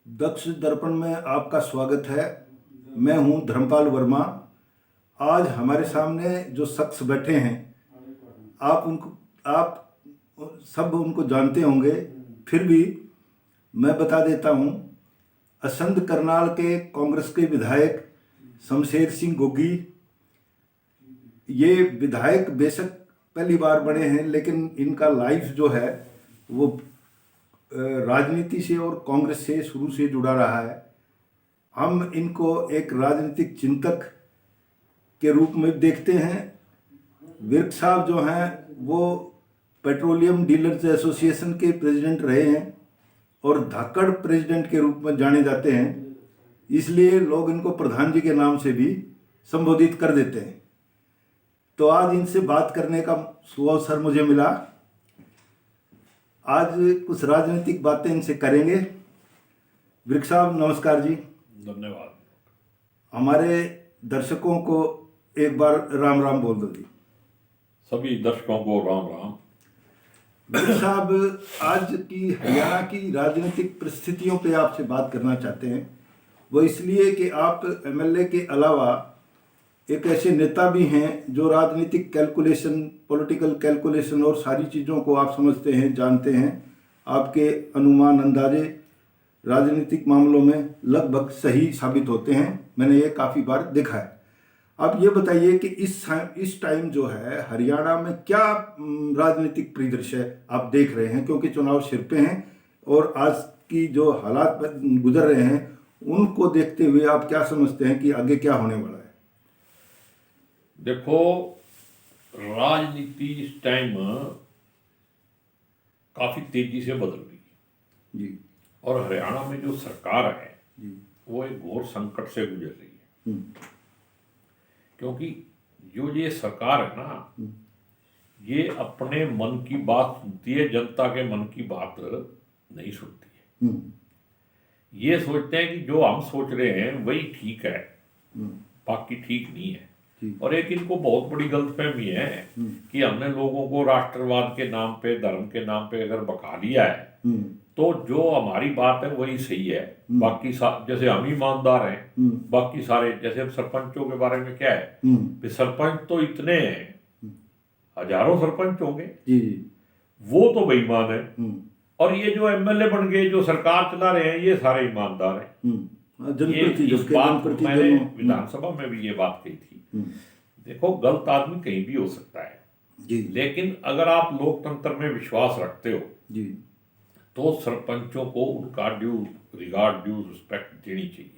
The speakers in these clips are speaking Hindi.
दक्ष दर्पण में आपका स्वागत है। मैं हूं धर्मपाल वर्मा। आज हमारे सामने जो शख्स बैठे हैं, आप सब उनको जानते होंगे, फिर भी मैं बता देता हूं। असंध करनाल के कांग्रेस के विधायक शमशेर सिंह गोगी। ये विधायक बेशक पहली बार बने हैं, लेकिन इनका लाइफ जो है वो राजनीति से और कांग्रेस से शुरू से जुड़ा रहा है। हम इनको एक राजनीतिक चिंतक के रूप में देखते हैं। विर्क साहब जो हैं वो पेट्रोलियम डीलर्स एसोसिएशन के प्रेसिडेंट रहे हैं और धाकड़ प्रेसिडेंट के रूप में जाने जाते हैं, इसलिए लोग इनको प्रधान जी के नाम से भी संबोधित कर देते हैं। तो आज इनसे बात करने का सुअवसर मुझे मिला। आज कुछ राजनीतिक बातें इनसे करेंगे। विर्क साहब नमस्कार जी। धन्यवाद। हमारे दर्शकों को एक बार राम राम बोल दो जी। सभी दर्शकों को राम राम। विर्क साहब, आज की हरियाणा की राजनीतिक परिस्थितियों पे आपसे बात करना चाहते हैं। वो इसलिए कि आप एमएलए के अलावा एक ऐसे नेता भी हैं जो राजनीतिक कैलकुलेशन, पॉलिटिकल कैलकुलेशन और सारी चीज़ों को आप समझते हैं, जानते हैं। आपके अनुमान अंदाजे राजनीतिक मामलों में लगभग सही साबित होते हैं। मैंने ये काफ़ी बार देखा है। आप ये बताइए कि इस टाइम जो है हरियाणा में क्या राजनीतिक परिदृश्य आप देख रहे हैं, क्योंकि चुनाव सिर पे हैं और आज की जो हालात गुजर रहे हैं उनको देखते हुए आप क्या समझते हैं कि आगे क्या होने वाला है? देखो, राजनीति इस टाइम काफी तेजी से बदल रही है जी। और हरियाणा में जो सरकार है जी। वो एक घोर संकट से गुजर रही है। क्योंकि जो ये सरकार है ना, ये अपने मन की बात सुनती है, जनता के मन की बात नहीं सुनती है। ये सोचते हैं कि जो हम सोच रहे हैं वही ठीक है, बाकी ठीक नहीं है। और एक इनको बहुत बड़ी गलतफहमी है कि हमने लोगों को राष्ट्रवाद के नाम पे, धर्म के नाम पे अगर बका लिया है तो जो हमारी बात है वही सही है, बाकी जैसे हम ईमानदार हैं, बाकी सारे, जैसे अब सरपंचों के बारे में क्या है कि सरपंच तो इतने हैं, हजारों सरपंच होंगे, वो तो बेईमान है। और ये जो एमएलए बन गए, जो सरकार चला रहे हैं, ये सारे ईमानदार हैं। इस बात मैंने विधानसभा में भी ये बात कही थी। देखो, गलत आदमी कहीं भी हो सकता है जी। लेकिन अगर आप लोकतंत्र में विश्वास रखते हो जी, तो सरपंचों को उनका ड्यू रिगार्ड, ड्यू रिस्पेक्ट देनी चाहिए।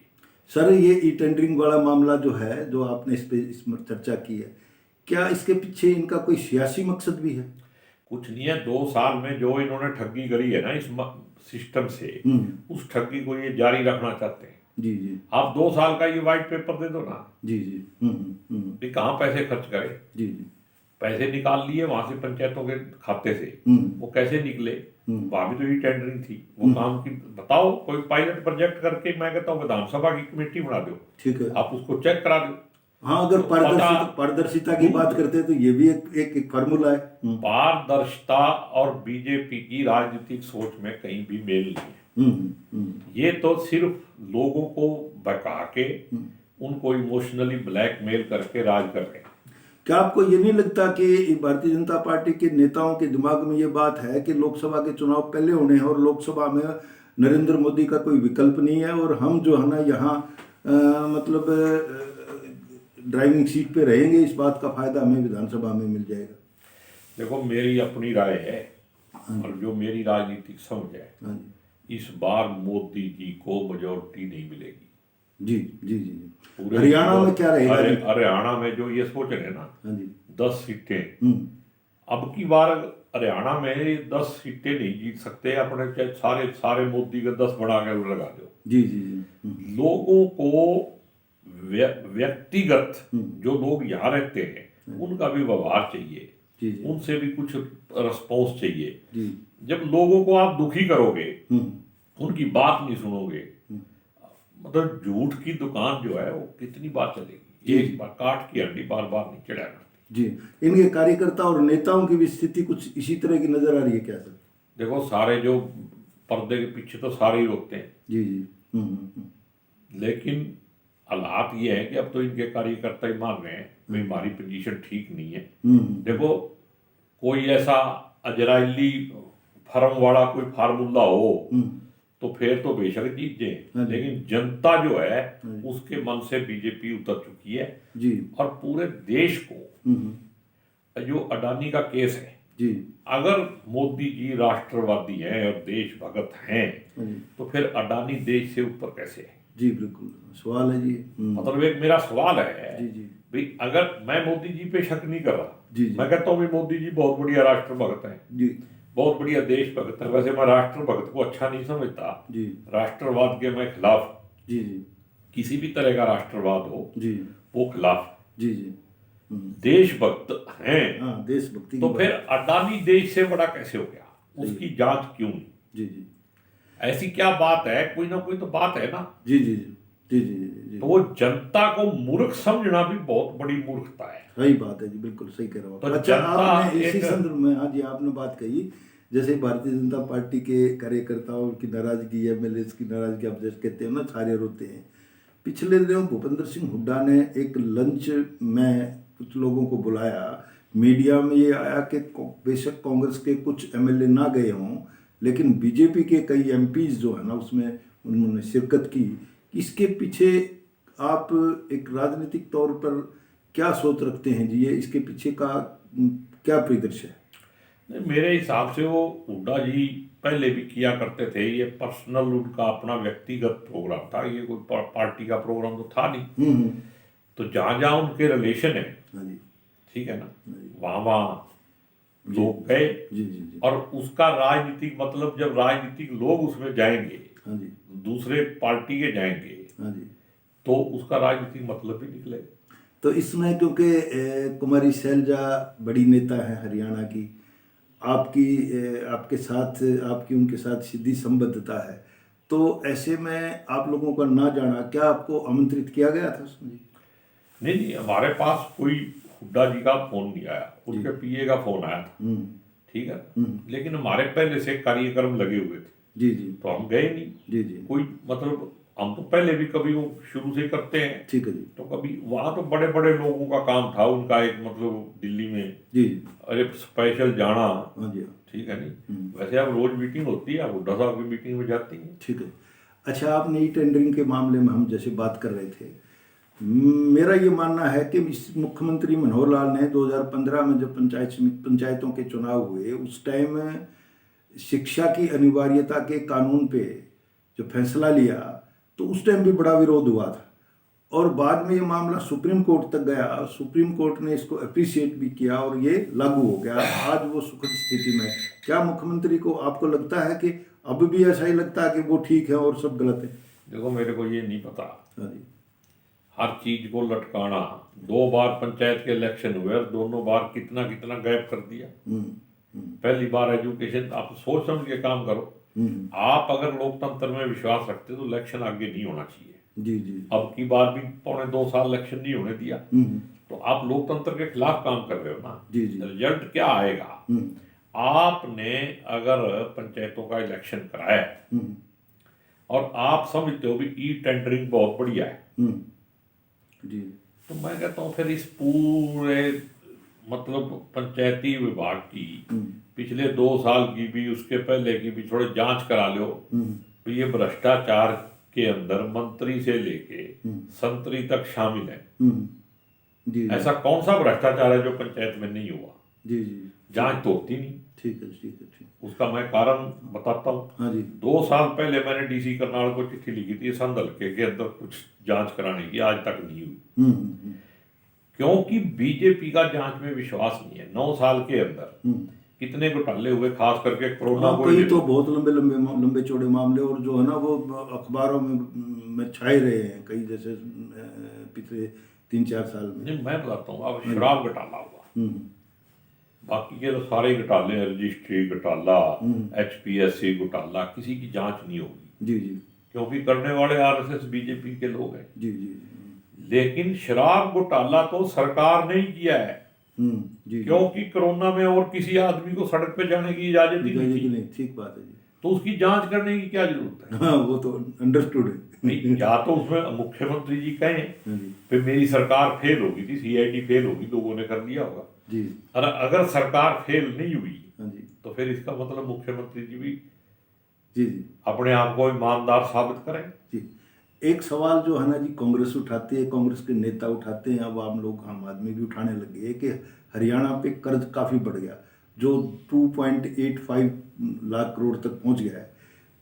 सर, ये ई टेंडरिंग वाला मामला जो है, जो आपने इसमें चर्चा की है, क्या इसके पीछे इनका कोई सियासी मकसद भी है? कुछ नहीं है। 2 साल में जो इन्होंने ठगी करी है ना इस सिस्टम से, उस ठगी को ये जारी रखना चाहते हैं। जी जी। आप 2 साल का ये व्हाइट पेपर दे दो ना। जी जी। ये कहाँ पैसे खर्च करे? जी जी। पैसे निकाल लिए वहां से पंचायतों के खाते से, वो कैसे निकले? वहां भी तो ये टेंडरिंग थी। वो काम की बताओ, कोई पायलट प्रोजेक्ट करके, मैं कहता हूँ विधानसभा की कमेटी बना दो, ठीक है, आप उसको चेक करा दो। हाँ, अगर पारदर्शिता की बात करते हैं तो ये भी एक फार्मूला है। पारदर्शिता और बीजेपी की राजनीतिक सोच में कहीं भी मेल नहीं है। ये तो सिर्फ लोगों को बहका के, उनको इमोशनली ब्लैकमेल करके राज कर रहे हैं। क्या आपको ये नहीं लगता कि भारतीय जनता पार्टी के नेताओं के दिमाग में ये बात है कि लोकसभा के चुनाव पहले होने हैं और लोकसभा में नरेंद्र मोदी का कोई विकल्प नहीं है और हम जो है ना यहाँ मतलब ड्राइविंग सीट पे रहेंगे, इस बात का फायदा हमें विधानसभा में मिल जाएगा? देखो, मेरी अपनी राय है और जो मेरी राजनीतिक समझ है, इस बार मोदी जी को मेजोरिटी नहीं मिलेगी। जी जी जी। हरियाणा में क्या रहेगा? हरियाणा में जो ये सोच रहे हैं ना, 10 सीटें, अब की बार हरियाणा में 10 सीटें नहीं जीत सकते अपने, चाहे सारे मोदी के 10 बना के लगा दो। जी जी जी। लोगों को व्यक्तिगत जो लोग यहाँ रहते हैं उनका भी व्यवहार चाहिए, उनसे भी कुछ रिस्पॉन्स चाहिए। जब लोगों को आप दुखी करोगे, उनकी बात नहीं सुनोगे, मतलब झूठ की दुकान जो है वो कितनी बार चलेगी? एक बार काट की हड्डी बार बार नहीं चढ़ा करती। जी। इनके कार्यकर्ता और नेताओं की भी स्थिति कुछ इसी तरह की नजर आ रही है क्या सर? देखो, सारे जो पर्दे के पीछे तो सारे ही रोकते हैं। जी जी। लेकिन हालात ये है कि अब तो इनके कार्यकर्ता ही मान रहे हैं भाई हमारी पोजीशन ठीक नहीं है। देखो कोई ऐसा अजराइली फर्म वाला कोई फार्मूला हो तो फिर तो बेशक जीत जाए, लेकिन जनता जो है उसके मन से बीजेपी उतर चुकी है जी। और पूरे देश को जो अडानी का केस है जी। अगर मोदी जी राष्ट्रवादी हैं और देशभक्त हैं तो फिर अडानी देश से ऊपर कैसे है? जी बिल्कुल सवाल है जी। मतलब एक मेरा सवाल है जी जी भाई, अगर मैं मोदी जी पे शक नहीं कर रहा, जी जी मैं कहता हूँ भी मोदी जी बहुत बढ़िया राष्ट्रभक्त हैं, जी बहुत बढ़िया देशभक्त है। वैसे मैं राष्ट्रभक्त को अच्छा नहीं समझता जी राष्ट्रवाद के मैं खिलाफ, जी जी किसी भी तरह का राष्ट्रवाद हो जी वो खिलाफ। जी जी देशभक्त हैं हाँ देशभक्ति की तो बात। फिर अडानी देश से बड़ा कैसे हो गया, उसकी जांच क्यों नहीं? जी जी ऐसी क्या बात है? कोई ना कोई तो बात है ना। जी जी जी जी जी जी तो वो जनता को मूर्ख समझना भी बहुत बड़ी मूर्खता है। सही बात है जी, बिल्कुल सही कह रहे हो आप। तो अच्छा जनता आपने इसी एक- संदर्भ में, हाँ जी आपने बात कही जैसे भारतीय जनता पार्टी के कार्यकर्ताओं की नाराजगी, एमएलए की नाराजगी, आप जैसे कहते हो ना सारे रोते हैं। पिछले दिनों भूपेंद्र सिंह हुड्डा ने एक लंच में कुछ लोगों को बुलाया, मीडिया में ये आया कि बेशक कांग्रेस के कुछ एमएलए ना गए हों लेकिन बीजेपी के कई एमपीज जो है ना उसमें उन्होंने शिरकत की। इसके पीछे आप एक राजनीतिक तौर पर क्या सोच रखते हैं जी? ये इसके पीछे का क्या परिदृश्य है? नहीं, मेरे हिसाब से वो हुड्डा जी पहले भी किया करते थे, ये पर्सनल उनका अपना व्यक्तिगत प्रोग्राम था, ये कोई पार्टी का प्रोग्राम तो था नहीं। तो जहाँ जहाँ उनके रिलेशन है, हाँ जी ठीक है ना, वहाँ वहाँ लोग गए। जी जी जी और उसका राजनीतिक मतलब जब राजनीतिक लोग उसमें जाएंगे, हाँ जी दूसरे पार्टी के जाएंगे, हाँ जी तो उसका राजनीतिक मतलब भी निकलेगा। तो इसमें क्योंकि कुमारी शैलजा बड़ी नेता है हरियाणा की, आपकी आपके साथ आपकी उनके साथ सीधी संबद्धता है, तो ऐसे में आप लोगों का ना जाना, क्या आपको आमंत्रित किया गया था उसमें? नहीं नहीं, हमारे पास कोई हुड्डा जी का फोन नहीं आया, उनके पीए का फोन आया था, ठीक है। लेकिन हमारे पहले से कार्यक्रम लगे हुए थे, जी जी तो हम गए नहीं। जी जी कोई मतलब हम तो पहले भी कभी वो शुरू से ही करते हैं, ठीक है जी तो कभी वहाँ तो बड़े बड़े लोगों का काम था, उनका एक मतलब दिल्ली में जी अरे स्पेशल जाना, हाँ जी हाँ ठीक है नहीं। वैसे अब रोज मीटिंग होती है, आप हुड्डा साहब की मीटिंग में जाती हैं। ठीक है। अच्छा आप नई टेंडरिंग के मामले में हम जैसे बात कर रहे थे, मेरा ये मानना है कि इस मुख्यमंत्री मनोहर लाल ने 2015 में जब पंचायतों के चुनाव हुए उस टाइम शिक्षा की अनिवार्यता के कानून पे जो फैसला लिया तो उस टाइम भी बड़ा विरोध हुआ था और बाद में ये मामला सुप्रीम कोर्ट तक गया, सुप्रीम कोर्ट ने इसको अप्रिशिएट भी किया और ये लागू हो गया। आज वो सुखद स्थिति में। क्या मुख्यमंत्री को आपको लगता है कि अब भी ऐसा ही लगता है कि वो ठीक है और सब गलत है? देखो मेरे को ये नहीं पता, हाँ जी हर चीज को लटकाना। 2 बार पंचायत के इलेक्शन हुए और दोनों बार कितना कितना गैप कर दिया। पहली बार एजुकेशन, आप सोच समझ के काम करो। आप अगर लोकतंत्र में विश्वास रखते तो इलेक्शन आगे नहीं होना चाहिए। जी जी अब की बार भी 2.25 साल इलेक्शन नहीं होने दिया, तो आप लोकतंत्र के खिलाफ काम कर रहे हो ना। जी जी रिजल्ट क्या आएगा? आपने अगर पंचायतों का इलेक्शन कराया और आप समझते हो भी ई टेंडरिंग बहुत बढ़िया है, जी तो मैं कहता हूँ फिर इस पूरे मतलब पंचायती विभाग की पिछले 2 साल की भी उसके पहले की भी थोड़े जांच करा लो। तो ये भ्रष्टाचार के अंदर मंत्री से लेके संतरी तक शामिल है। जी ऐसा कौन सा भ्रष्टाचार है जो पंचायत में नहीं हुआ? जी जी जांच तो होती नहीं। ठीक है ठीक है ठीक। उसका मैं कारण बताता हूँ। हाँ जी 2 साल पहले मैंने डीसी करनाल को चिट्ठी लिखी थी संध हल्के के अंदर कुछ जांच कराने की, आज तक नहीं हुई। क्योंकि बीजेपी का जांच में विश्वास नहीं है। 9 साल के अंदर कितने घोटाले हुए, खास करके कोरोना को कई तो बहुत लंबे चौड़े मामले और जो है ना वो अखबारों में छाए रहे हैं कई, जैसे पिछले 3-4 साल में। नहीं मैं बताता हूँ, अब शराब घोटाला हुआ, बाकी के तो सारे घोटाले हैं, रजिस्ट्री घोटाला, HPSC घोटाला, किसी की जांच नहीं होगी। जी जी क्योंकि करने वाले RSS बीजेपी के लोग हैं। जी जी लेकिन शराब घोटाला तो सरकार ने ही किया है, जी क्योंकि कोरोना में और किसी आदमी को सड़क पे जाने की इजाजत ही नहीं थी। नहीं, ठीक बात है जी। तो उसकी जांच करने की क्या जरूरत है? हाँ, वो तो अंडरस्टूड है। नहीं, या तो उसमें मुख्यमंत्री जी कहें हाँ जी, फिर मेरी सरकार फेल होगी थी, सीआईडी फेल होगी, लोगों ने कर लिया होगा। जी, और अगर सरकार फेल नहीं हुई हाँ जी, तो फिर इसका मतलब मुख्यमंत्री जी भी जी, जी, अपने आप को ईमानदार साबित करें। जी। एक सवाल जो है ना जी, कांग्रेस उठाती है, कांग्रेस के नेता उठाते हैं, अब हम लोग आम आदमी भी उठाने लगे हैं कि हरियाणा पे कर्ज काफ़ी बढ़ गया, जो 2.85 लाख करोड़ तक पहुंच गया है।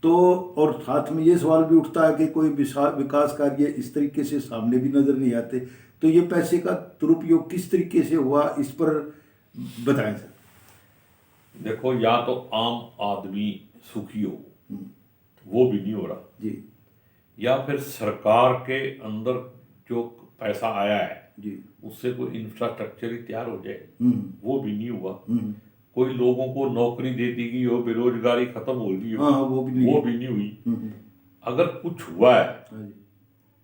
तो और साथ में ये सवाल भी उठता है कि कोई विकास कार्य इस तरीके से सामने भी नज़र नहीं आते। तो ये पैसे का दुरुपयोग किस तरीके से हुआ, इस पर बताएं सर। देखो, या तो आम आदमी सुखी हो, वो भी नहीं हो रहा, जी, या फिर सरकार के अंदर जो पैसा आया है जी, उससे कोई इंफ्रास्ट्रक्चर ही तैयार हो जाए, हम्म, वो भी नहीं हुआ। हम्म, कोई लोगों को नौकरी दे दी गई हो, बेरोजगारी खत्म हो गई हो, हाँ हाँ, वो भी नहीं वो है। भी नहीं हुई। हम्म, अगर कुछ हुआ है हाँ जी,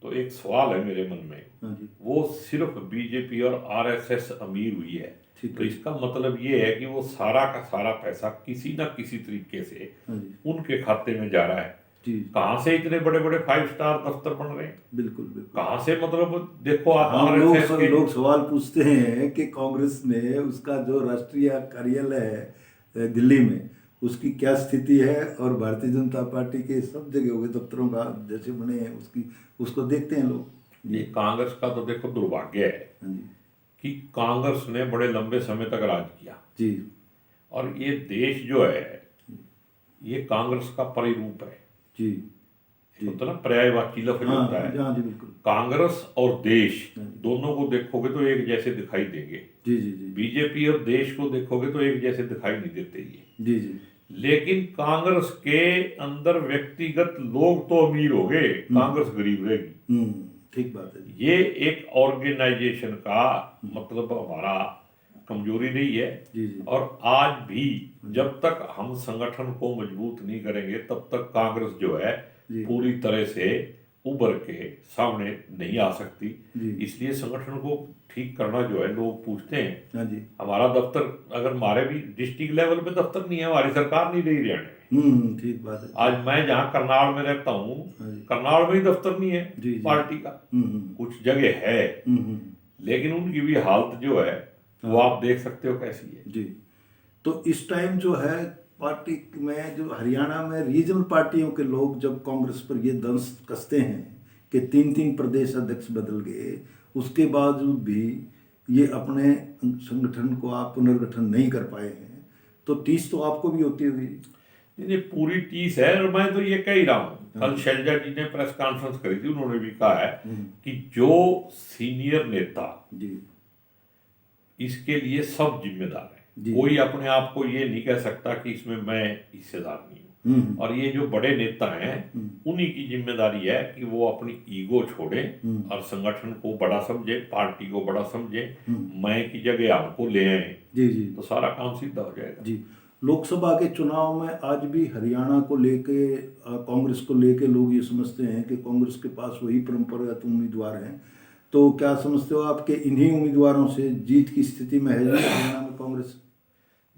तो एक सवाल है मेरे मन में, हाँ जी, वो सिर्फ बीजेपी और आरएसएस अमीर हुई है। ठीक तो है। इसका मतलब ये है कि वो सारा का सारा पैसा किसी ना किसी तरीके से हाँ जी, उनके खाते में जा रहा है। जी, कहाँ से इतने बड़े बड़े 5 स्टार दफ्तर बन रहे हैं? बिल्कुल बिल्कुल। कहाँ से? मतलब देखो आप हाँ, आरएसएस के लोग सवाल पूछते हैं कि कांग्रेस ने उसका जो राष्ट्रीय कार्यालय है दिल्ली में, उसकी क्या स्थिति है, और भारतीय जनता पार्टी के सब जगह हुए दफ्तरों का जैसे बने हैं उसकी, उसको देखते हैं लोग। ये कांग्रेस का तो देखो दुर्भाग्य है हाँ जी, कि कांग्रेस ने बड़े लंबे समय तक राज किया, जी, और ये देश जो है ये कांग्रेस का परिरूप है। जी, जी, होता है ना, पर्यायवाची लफ्ज हाँ होता है। हाँ जी, बिल्कुल। कांग्रेस और देश हाँ जी, दोनों को देखोगे तो एक जैसे दिखाई देंगे। जी, जी, जी, बीजेपी और देश को देखोगे तो एक जैसे दिखाई नहीं देते ये। जी, जी, लेकिन कांग्रेस के अंदर व्यक्तिगत लोग तो अमीर हो गए, कांग्रेस गरीब रहेगी। ठीक बात है जी। ये एक ऑर्गेनाइजेशन का मतलब हमारा कमजोरी नहीं है। जी, जी, और आज भी जब तक हम संगठन को मजबूत नहीं करेंगे तब तक कांग्रेस जो है जी, पूरी तरह से उभर के सामने नहीं आ सकती। जी, इसलिए संगठन को ठीक करना जो है, लोग पूछते हैं हाँ जी, हमारा दफ्तर, अगर हमारे भी डिस्ट्रिक्ट लेवल पे दफ्तर नहीं है, हमारी सरकार नहीं रही हरियाणा में। ठीक बात है। आज मैं जहाँ करनाल में रहता हूँ, हाँ जी, करनाल में ही दफ्तर नहीं है जी, जी, पार्टी का। हम्म, कुछ जगह है, लेकिन उनकी भी हालत जो है वो आप देख सकते हो कैसी है। जी। तो इस टाइम जो है पार्टी में, जो हरियाणा में रीजनल पार्टियों के लोग जब कांग्रेस पर ये दंश कसते हैं कि 3 प्रदेश अध्यक्ष बदल गए, उसके बावजूद भी ये अपने संगठन को आप पुनर्गठन नहीं कर पाए हैं, तो टीस तो आपको भी होती होगी। ये पूरी टीस है। और मैं तो ये कह ही रहा हूँ, कल शैलजा जी ने प्रेस कॉन्फ्रेंस करी थी, उन्होंने भी कहा है कि जो सीनियर नेता जी, इसके लिए सब जिम्मेदार जी। है। कोई अपने आप को ये नहीं कह सकता कि इसमें मैं हिस्सेदार नहीं हूँ। और ये जो बड़े नेता हैं उन्हीं की जिम्मेदारी है कि वो अपनी ईगो छोड़ें और संगठन को बड़ा समझे, पार्टी को बड़ा समझे, मैं की जगह आपको ले आए, जी, जी, तो सारा काम सीधा हो जाएगा। जी। लोकसभा के चुनाव में आज भी हरियाणा को लेके कांग्रेस को लेके लोग ये समझते हैं कि कांग्रेस के पास वही परंपरागत उम्मीदवार हैं। तो क्या समझते हो आप कि इन्हीं उम्मीदवारों से जीत की स्थिति में है जी हरियाणा में कांग्रेस?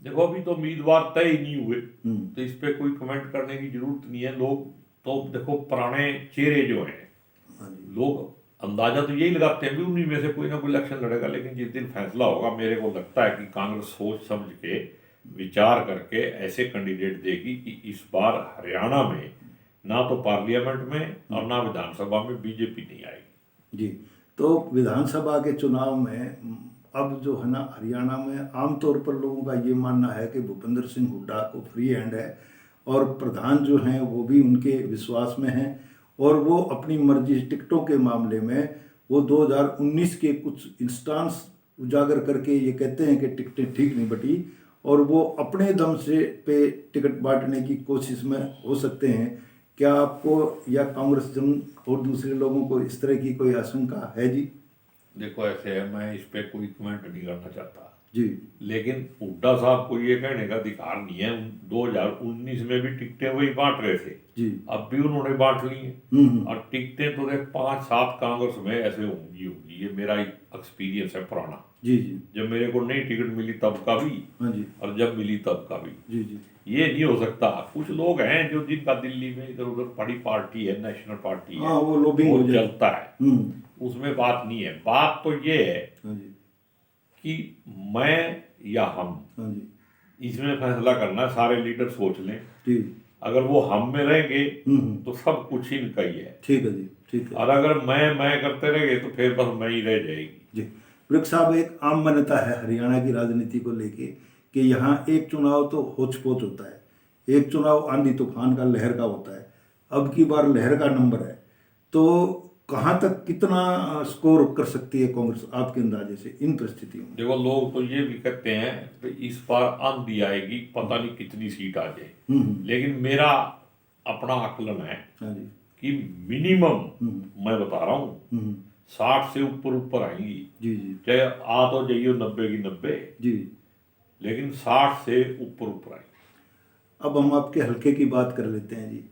देखो, अभी तो उम्मीदवार तय ही नहीं हुए, तो इस पे कोई कमेंट करने की जरूरत नहीं है। लोग तो देखो पुराने चेहरे जो हैं, हाँ जी, लोग अंदाजा तो यही लगाते हैं भी उन्हीं में से कोई ना कोई इलेक्शन लड़ेगा। लेकिन जिस दिन फैसला होगा, मेरे को लगता है कि कांग्रेस सोच समझ के विचार करके ऐसे कैंडिडेट देगी कि इस बार हरियाणा में ना तो पार्लियामेंट में और ना विधानसभा में बीजेपी नहीं आएगी। जी। तो विधानसभा के चुनाव में अब जो है ना हरियाणा में आमतौर पर लोगों का ये मानना है कि भूपेंद्र सिंह हुड्डा को फ्री हैंड है, और प्रधान जो हैं वो भी उनके विश्वास में हैं, और वो अपनी मर्जी टिकटों के मामले में वो 2019 के कुछ इंस्टांस उजागर करके ये कहते हैं कि टिकटें ठीक नहीं बटी, और वो अपने दम से पे टिकट बांटने की कोशिश में हो सकते हैं। क्या आपको या कांग्रेस जन और दूसरे लोगों को इस तरह की कोई आशंका है जी? देखो, ऐसे है, मैं इस पे कोई कमेंट नहीं करना चाहता, जी, लेकिन हुड्डा साहब को ये कहने का अधिकार नहीं है। 2019 में भी टिकटें वही बांट रहे थे, जी, अब भी उन्होंने बांट ली हैं। और टिकटें तो 5-7 कांग्रेस में ऐसे होंगी होंगी, ये मेरा एक्सपीरियंस है पुराना। जी जी जब मेरे को नई टिकट मिली तब का भी, हाँ जी और जब मिली तब का भी। जी जी ये नहीं हो सकता। कुछ लोग हैं जो जिनका दिल्ली में इधर उधर बड़ी पार्टी है, नेशनल पार्टी है, हाँ वो लॉबिंग वो हो जाए। चलता है, उसमें बात नहीं है। बात तो ये है हाँ जी कि मैं या हम, हाँ जी इसमें फैसला करना है। सारे लीडर सोच लें, जी अगर वो हम में रहेंगे हम्म, तो सब कुछ इनका ही है, ठीक है जी ठीक है और अगर मैं करते रहेंगे तो फिर बस मैं ही रह जाएगी। जी। वृक्ष साहब, एक आम मान्यता है हरियाणा की राजनीति को लेके कि यहाँ एक चुनाव तो होच पोच होता है, एक चुनाव आंधी तूफान का, लहर का होता है। अब की बार लहर का नंबर है, तो कहाँ तक कितना स्कोर कर सकती है कांग्रेस आपके अंदाजे से इन परिस्थितियों में? देखो, लोग तो ये भी कहते हैं कि इस बार आंधी आएगी, पता नहीं कितनी सीट आ जाए, लेकिन मेरा अपना आकलन है हाँ जी कि मिनिमम, मैं बता रहा हूँ, हम्म, 60 से ऊपर ऊपर आएंगी। जी जी चाहे आ तो जाइयो 90 की 90, जी। लेकिन 60 से ऊपर ऊपर आएंगी। अब हम आपके हल्के की बात कर लेते हैं जी।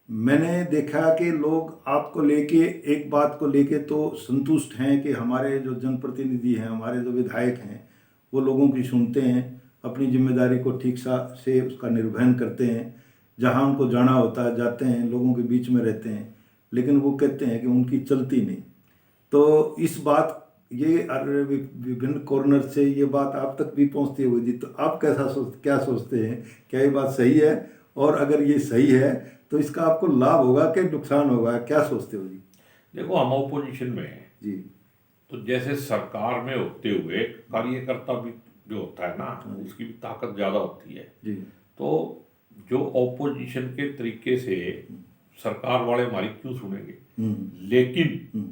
मैंने देखा कि लोग आपको लेके, एक बात को लेके तो संतुष्ट हैं कि हमारे जो जनप्रतिनिधि हैं, हमारे जो विधायक हैं, वो लोगों की सुनते हैं, अपनी जिम्मेदारी को ठीक से उसका निर्वहन करते हैं, जहां उनको जाना होता है जाते हैं, लोगों के बीच में रहते हैं। लेकिन वो कहते हैं कि उनकी चलती नहीं। तो इस बात, ये विभिन्न कॉर्नर से ये बात आप तक भी पहुंचती होगी, तो आप क्या सोचते हैं, क्या ये बात सही है? और अगर ये सही है तो इसका आपको लाभ होगा कि नुकसान होगा, क्या सोचते हो जी? देखो, हम ऑपोजिशन में हैं, जी तो जैसे सरकार में होते हुए कार्यकर्ता भी जो होता है ना, उसकी भी ताकत ज़्यादा होती है। जी तो जो ऑपोजिशन के तरीके से सरकार वाले हमारी क्यों सुनेंगे? लेकिन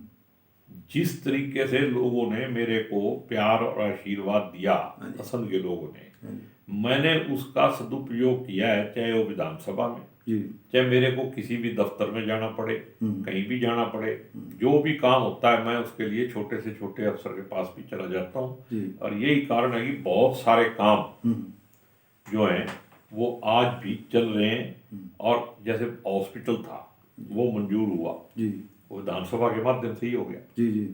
जिस तरीके से लोगों ने मेरे को प्यार और आशीर्वाद दिया, असंध के लोगों ने, मैंने उसका सदुपयोग किया है, चाहे वो विधानसभा में, जी चाहे मेरे को किसी भी दफ्तर में जाना पड़े, कहीं भी जाना पड़े, जो भी काम होता है मैं उसके लिए छोटे से छोटे अफसर के पास भी चला जाता जी। हूँ। और यही कारण है कि बहुत सारे काम जो हैं वो आज भी चल रहे हैं। और जैसे हॉस्पिटल था, वो मंजूर हुआ, जी वो विधानसभा के माध्यम से ही हो गया। जी जी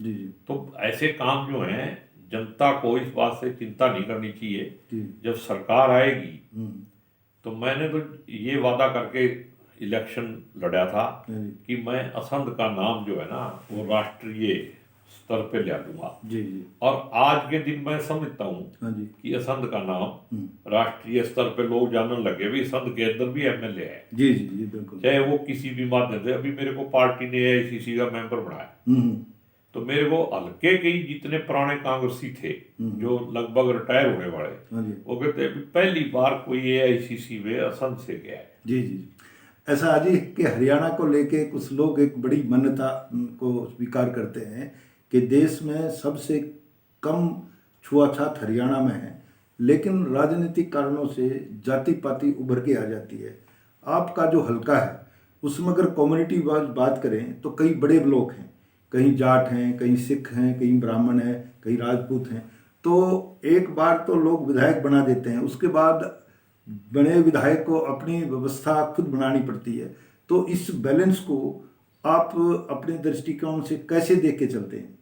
जी जी तो ऐसे काम जो हैं, जनता को इस बात से चिंता नहीं करनी चाहिए। जी जब सरकार आएगी, तो मैंने तो ये वादा करके इलेक्शन लड़ा था कि मैं असंध का नाम जो है ना, वो राष्ट्रीय स्तर पे ले दूंगा। जी जी और आज के दिन मैं समझता हूँ हाँ जी कि असंध का नाम राष्ट्रीय स्तर पे लोग जानने लगे भी, असंध के अंदर भी एमएलए है, जी जी जी बिल्कुल। चाहे वो किसी भी माध्यम से। अभी मेरे को पार्टी ने एआईसीसी का मेंबर बनाया, तो मेरे को हल्के के ही जितने पुराने कांग्रेसी थे, जो लगभग रिटायर होने वाले, हाँ जी वो कहते हैं पहली बार कोई एआईसीसी में असंध से गया है। जी जी। ऐसा आज ही कि हरियाणा को लेके कुछ लोग एक बड़ी मान्यता को स्वीकार करते हैं कि देश में सबसे कम छुआछात हरियाणा में है, लेकिन राजनीतिक कारणों से जाति पाति उभर के आ जाती है। आपका जो हलका है उसमें अगर कम्युनिटी बात करें तो कई बड़े ब्लॉक हैं, कहीं जाट हैं, कहीं सिख हैं, कहीं ब्राह्मण हैं, कहीं राजपूत हैं। तो एक बार तो लोग विधायक बना देते हैं, उसके बाद बड़े विधायक को अपनी व्यवस्था खुद बनानी पड़ती है। तो इस बैलेंस को आप अपने दृष्टिकोण से कैसे देख के चलते हैं?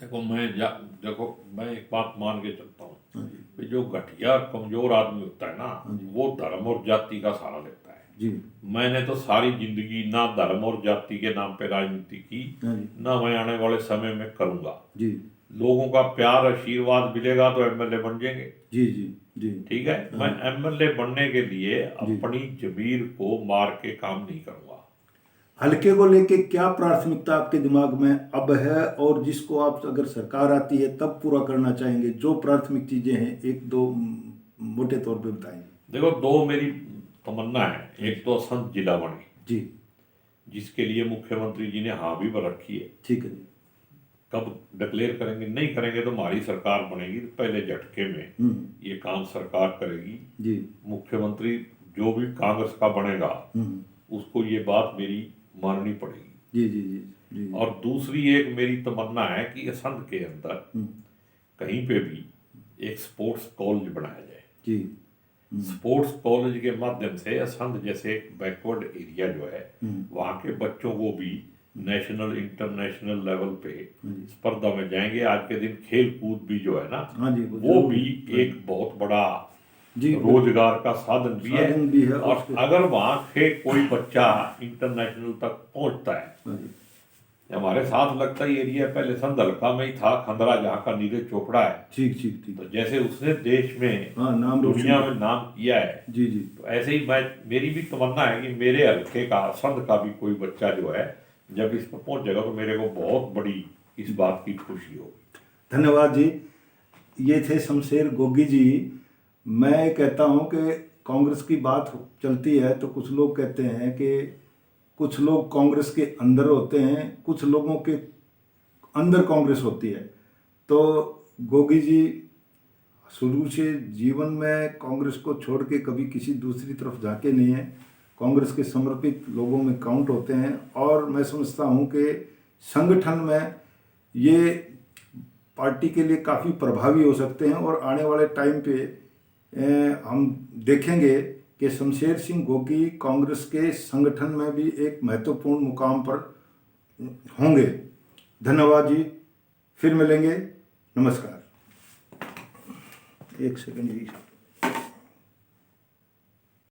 देखो, मैं एक बात मान के चलता हूँ हाँ जी कि जो घटिया कमजोर आदमी होता है ना, वो धर्म और जाति का सहारा लेता है। जी मैंने तो सारी जिंदगी ना धर्म और जाति के नाम पे राजनीति की, हाँ जी ना मैं आने वाले समय में करूंगा। जी लोगों का प्यार आशीर्वाद मिलेगा तो एमएलए बन जाएंगे। जी जी जी ठीक है, मैं एमएलए बनने के लिए अपनी जमीर को मार के काम नहीं करूंगा। हल्के को लेके क्या प्राथमिकता आपके दिमाग में अब है, और जिसको आप अगर सरकार आती है तब पूरा करना चाहेंगे? जो प्राथमिक चीजें हैं, एक दो मोटे तौर पे बताएंगे। देखो, दो मेरी तमन्ना है। एक तो असंध जिला बने, जी जिसके लिए मुख्यमंत्री जी ने हाँ भी भर रखी है। ठीक है जी। कब डिक्लेयर करेंगे, नहीं करेंगे तो हमारी सरकार बनेगी तो पहले झटके में ये काम सरकार करेगी। जी मुख्यमंत्री जो भी कांग्रेस का बनेगा, उसको ये बात मेरी माननी पड़ेगी। जी जी जी जी। और दूसरी एक मेरी तमन्ना है कि असंध के अंदर कहीं पे भी एक स्पोर्ट्स कॉलेज बनाया जाए। जी स्पोर्ट्स कॉलेज के माध्यम से असंध जैसे बैकवर्ड एरिया जो है, वहाँ के बच्चों को भी नेशनल इंटरनेशनल लेवल पे हाँ जी। स्पर्धा में जाएंगे। आज के दिन खेल कूद भी जो है ना, हाँ जी, वो जरूर। भी एक बहुत बड़ा जी, रोजगार का साधन भी है। साधन भी है और उसके। अगर वहां से कोई बच्चा इंटरनेशनल तक पहुंचता है, हाँ जी। हमारे साथ लगता ही एरिया पहले संदलका में ही था, खंदरा, जहाँ का नीरज चोपड़ा है। ठीक ठीक ठीक। तो जैसे उसने देश में, हाँ, नाम रोशन दुनिया किया। में नाम किया है, जी जी। तो ऐसे ही मेरी भी तमन्ना है कि मेरे हल्के का, संध का भी कोई बच्चा जो है जब इस पर पहुंच जाएगा तो मेरे को बहुत बड़ी इस बात की खुशी होगी। धन्यवाद जी। ये थे शमशेर गोगी जी। मैं कहता हूँ कि कांग्रेस की बात चलती है तो कुछ लोग कहते हैं कि कुछ लोग कांग्रेस के अंदर होते हैं, कुछ लोगों के अंदर कांग्रेस होती है। तो गोगी जी शुरू से जीवन में कांग्रेस को छोड़ के कभी किसी दूसरी तरफ जाके नहीं है, कांग्रेस के समर्पित लोगों में काउंट होते हैं। और मैं समझता हूँ कि संगठन में ये पार्टी के लिए काफ़ी प्रभावी हो सकते हैं। और आने वाले टाइम पे हम देखेंगे कि शमशेर सिंह गोगी कांग्रेस के संगठन में भी एक महत्वपूर्ण मुकाम पर होंगे। धन्यवाद जी, फिर मिलेंगे। नमस्कार। एक सेकंड जी।